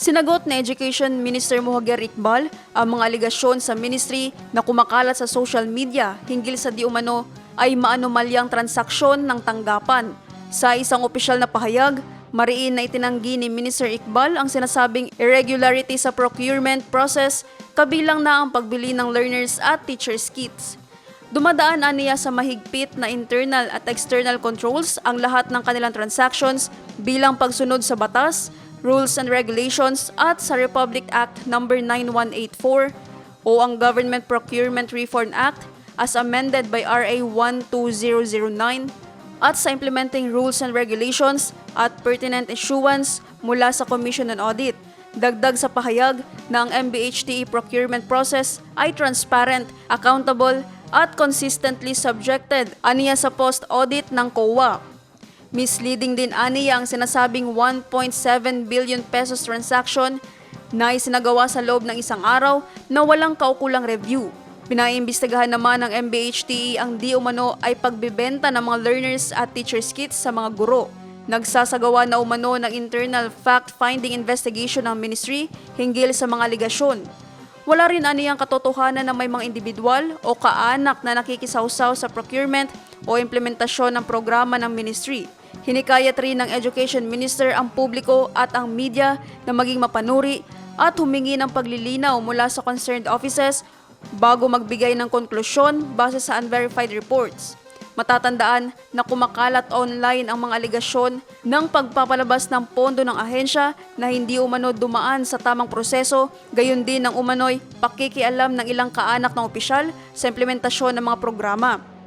Sinagot ni Education Minister Mohager Iqbal ang mga aligasyon sa ministry na kumakalat sa social media hinggil sa di umano ay maanomalyang transaksyon ng tanggapan. Sa isang opisyal na pahayag, mariin na itinanggi ni Minister Iqbal ang sinasabing irregularity sa procurement process kabilang na ang pagbili ng learners at teachers kits. Dumadaan aniya sa mahigpit na internal at external controls ang lahat ng kanilang transactions bilang pagsunod sa batas, rules and regulations at sa Republic Act No. 9184 o ang Government Procurement Reform Act as amended by RA 12009 at sa implementing rules and regulations at pertinent issuance mula sa Commission on Audit. Dagdag sa pahayag na ang MBHTE procurement process ay transparent, accountable at consistently subjected aniya sa post-audit ng COA. Misleading din aniya ang sinasabing 1.7 billion pesos transaction na isinagawa sa loob ng isang araw na walang kaukulang review. Pinaimbestigahan naman ng MBHTE ang di umano ay pagbibenta ng mga learners at teachers kits sa mga guro. Nagsasagawa na umano ng internal fact-finding investigation ng ministry hinggil sa mga aligasyon. Wala rin aniyang katotohanan na may mga individual o kaanak na nakikisawsaw sa procurement o implementasyon ng programa ng ministry. Hinikayat rin ng Education Minister ang publiko at ang media na maging mapanuri at humingi ng paglilinaw mula sa concerned offices bago magbigay ng konklusyon base sa unverified reports. Matatandaan na kumakalat online ang mga aligasyon ng pagpapalabas ng pondo ng ahensya na hindi umano dumaan sa tamang proseso, gayon din ng umano'y pakikialam ng ilang kaanak ng opisyal sa implementasyon ng mga programa.